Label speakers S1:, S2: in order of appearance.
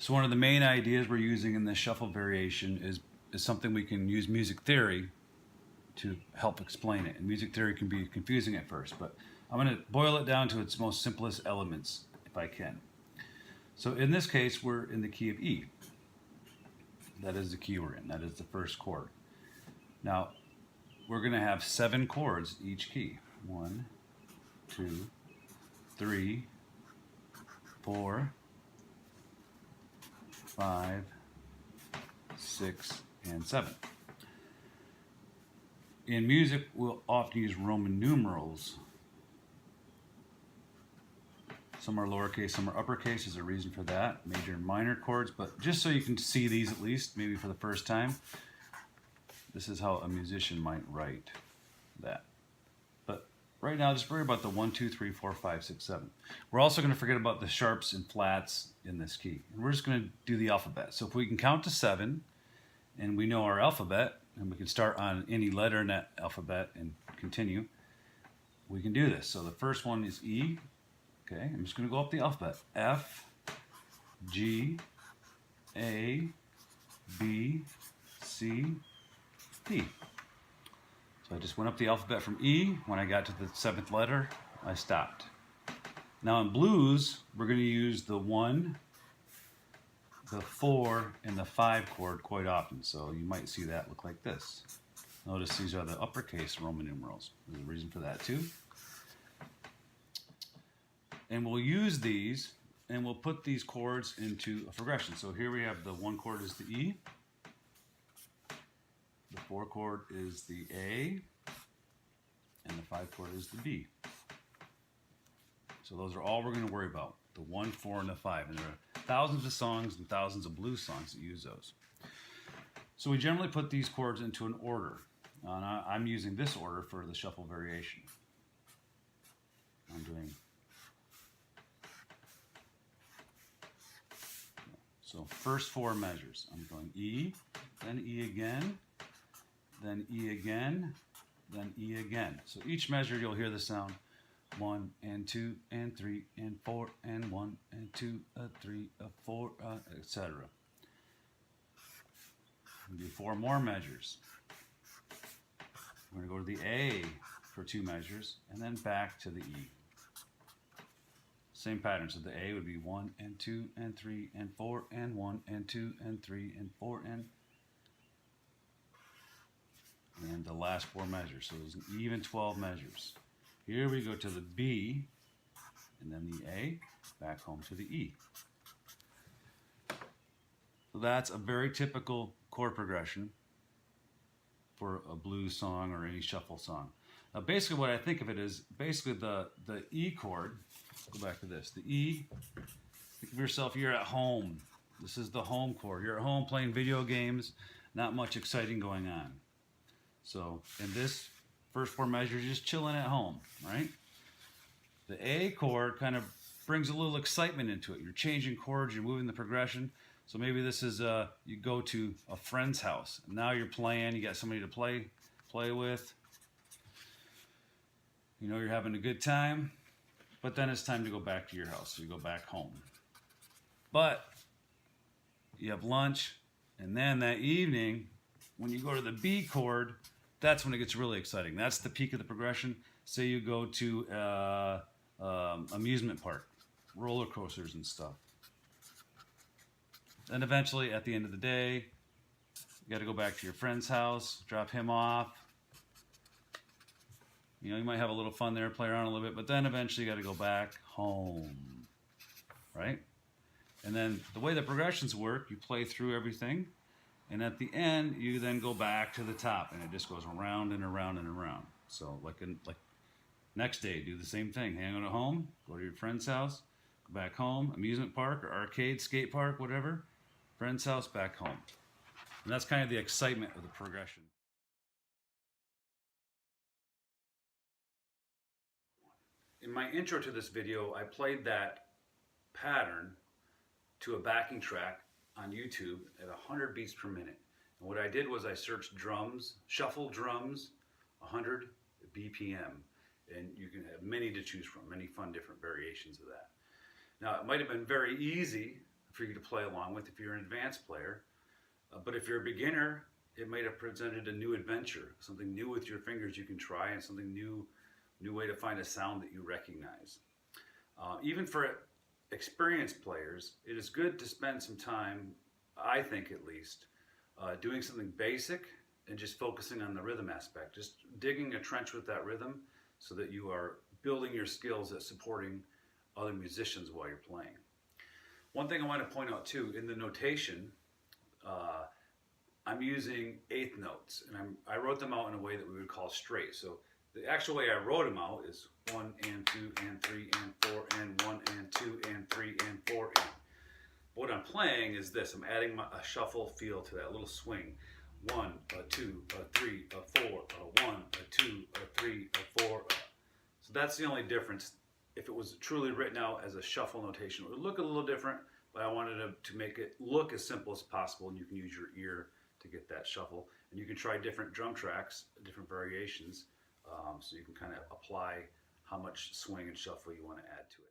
S1: So one of the main ideas we're using in this shuffle variation is something we can use music theory to help explain it. And music theory can be confusing at first, but I'm going to boil it down to its most simplest elements if I can. So in this case, we're in the key of E. That is the key we're in. That is the first chord. Now, we're going to have 7 chords each key. 1, 2, 3, 4, 5, 6, and 7. In music, we'll often use Roman numerals. Some are lowercase, some are uppercase. There's a reason for that. Major and minor chords, but just so you can see these at least, maybe for the first time, this is how a musician might write that. But right now, just worry about the 1, 2, 3, 4, 5, 6, 7. We're also going to forget about the sharps and flats in this key. And we're just going to do the alphabet. So if we can count to 7, and we know our alphabet, and we can start on any letter in that alphabet and continue, we can do this. So the first one is E. Okay, I'm just going to go up the alphabet. F, G, A, B, C, D. So I just went up the alphabet from E. When I got to the 7th letter, I stopped. Now in blues, we're going to use the 1, the 4, and the 5 chord quite often. So you might see that look like this. Notice these are the uppercase Roman numerals. There's a reason for that too. And we'll use these, and we'll put these chords into a progression. So here we have the 1 chord is the E, the 4 chord is the A, and the 5 chord is the B. So those are all we're going to worry about, the 1, 4, and the 5. And there are thousands of songs and thousands of blues songs that use those. So we generally put these chords into an order. And I'm using this order for the shuffle variation. I'm doing... So first 4 measures, I'm going E, then E again, then E again, then E again. So each measure you'll hear the sound 1 and 2 and 3 and 4 and 1 and 2, 3, 4, etc. We'll do 4 more measures. We're going to go to the A for 2 measures and then back to the E. Same pattern, so the A would be 1 and 2 and 3 and 4 and 1 and 2 and 3 and 4 and the last 4 measures. So it's an even 12 measures. Here we go to the B and then the A, back home to the E. So that's a very typical chord progression for a blues song or any shuffle song. Now basically what I think of it is basically the E chord. Go back to this. The E, think of yourself, you're at home. This is the home chord. You're at home playing video games, not much exciting going on. So in this first 4 measures, you're just chilling at home, right? The A chord kind of brings a little excitement into it. You're changing chords, you're moving the progression. So maybe this is, you go to a friend's house. And now you're playing, you got somebody to play with. You know you're having a good time. But then it's time to go back to your house, so you go back home. But you have lunch, and then that evening, when you go to the B chord, that's when it gets really exciting. That's the peak of the progression. Say you go to amusement park, roller coasters and stuff. Then eventually, at the end of the day, you got to go back to your friend's house, drop him off. You know, you might have a little fun there, play around a little bit, but then eventually you got to go back home, right? And then the way the progressions work, you play through everything, and at the end, you then go back to the top, and it just goes around and around and around. So like next day, do the same thing. Hang out at home, go to your friend's house, go back home, amusement park or arcade, skate park, whatever, friend's house, back home. And that's kind of the excitement of the progression. In my intro to this video, I played that pattern to a backing track on YouTube at 100 beats per minute. And what I did was I searched drums, shuffle drums, 100 BPM. And you can have many to choose from, many fun different variations of that. Now, it might have been very easy for you to play along with if you're an advanced player. But if you're a beginner, it might have presented a new adventure, something new with your fingers you can try, and something new way to find a sound that you recognize. Even for experienced players, it is good to spend some time, I think at least, doing something basic and just focusing on the rhythm aspect, just digging a trench with that rhythm so that you are building your skills at supporting other musicians while you're playing. One thing I want to point out too, in the notation, I'm using eighth notes, and I wrote them out in a way that we would call straight. So the actual way I wrote them out is 1 and 2 and 3 and 4 and 1 and 2 and 3 and 4 and. What I'm playing is this. I'm adding a shuffle feel to that little swing. 1, a 2, a 3, a 4, a 1, a 2, a 3, a 4. So that's the only difference. If it was truly written out as a shuffle notation, it would look a little different, but I wanted to make it look as simple as possible, and you can use your ear to get that shuffle. And you can try different drum tracks, different variations, so you can kind of apply how much swing and shuffle you want to add to it.